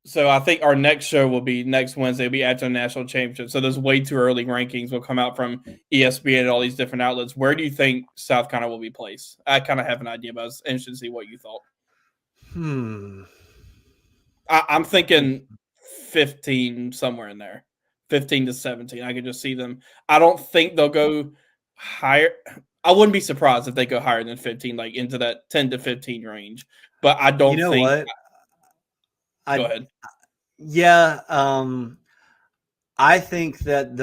So I think our next show will be next Wednesday. It'll be after the national championship. So those way too early rankings will come out from ESPN and all these different outlets. Where do you think South Carolina will be placed? I kind of have an idea, but I was interested to see what you thought. I'm thinking 15, somewhere in there, 15 to 17. I could just see them. I don't think they'll go higher. I wouldn't be surprised if they go higher than 15, like into that 10 to 15 range. But I don't think. What? Go ahead. Yeah, I think that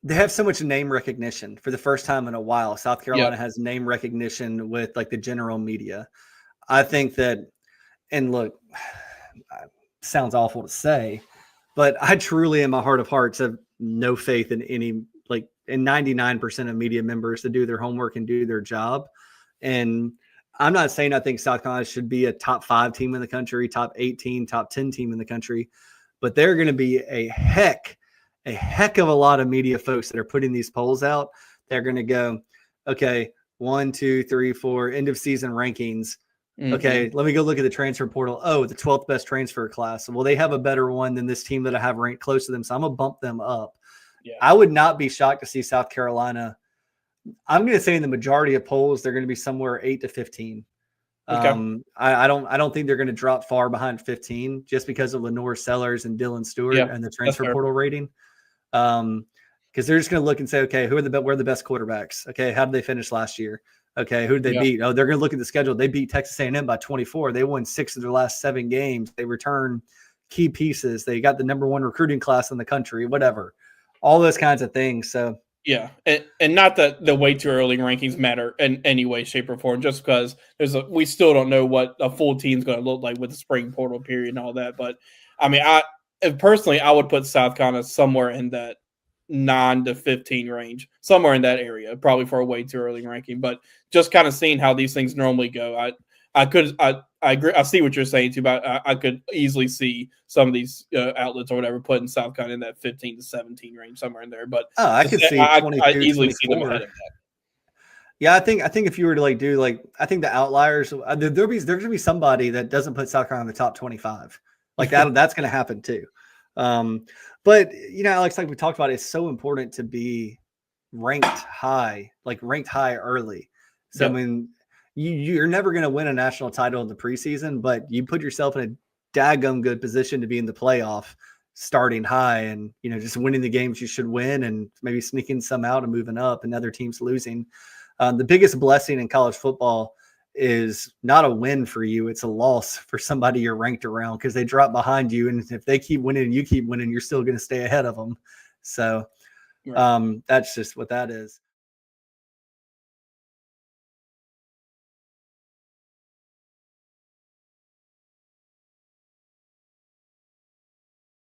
they have so much name recognition for the first time in a while. South Carolina has name recognition with like the general media. I think that, and look, sounds awful to say, but I truly, in my heart of hearts, have no faith in any, like, in 99% of media members to do their homework and do their job. And I'm not saying I think South Carolina should be a top 5 team in the country, top 18, top 10 team in the country, but they're going to be a heck of a lot of media folks that are putting these polls out. They're going to go, okay, 1, 2, 3, 4 end of season rankings. Okay, let me go look at the transfer portal. Oh, the 12th best transfer class. Well, they have a better one than this team that I have ranked close to them, so I'm going to bump them up. Yeah. I would not be shocked to see South Carolina. I'm going to say in the majority of polls, they're going to be somewhere 8 to 15. Okay. I don't think they're going to drop far behind 15 just because of Lenore Sellers and Dylan Stewart and the transfer portal rating. Because they're just going to look and say, okay, where are the best quarterbacks? Okay, how did they finish last year? Okay, who did they beat? Oh, they're going to look at the schedule. They beat Texas A&M by 24. They won 6 of their last 7 games. They return key pieces. They got the number 1 recruiting class in the country, whatever. All those kinds of things. So yeah, and not that the way too early rankings matter in any way, shape, or form, just because we still don't know what a full team's going to look like with the spring portal period and all that. But I mean, personally, I would put South Carolina somewhere in that 9 to 15 range, somewhere in that area, probably for a way too early ranking. But just kind of seeing how these things normally go, I agree. I see what you're saying too, but I could easily see some of these outlets or whatever putting South Carolina in that 15 to 17 range, somewhere in there. But I could see I easily see them ahead of that. Yeah, I think if you were to do I think the outliers, there's going to be somebody that doesn't put South Carolina in the top 25. Like that's going to happen too. But Alex, like we talked about, it's so important to be ranked high early. So I mean, you're never going to win a national title in the preseason, but you put yourself in a daggum good position to be in the playoff starting high and, just winning the games you should win and maybe sneaking some out and moving up and other teams losing. The biggest blessing in college football is not a win for you. It's a loss for somebody you're ranked around because they drop behind you. And if they keep winning and you keep winning, you're still going to stay ahead of them. So that's just what that is.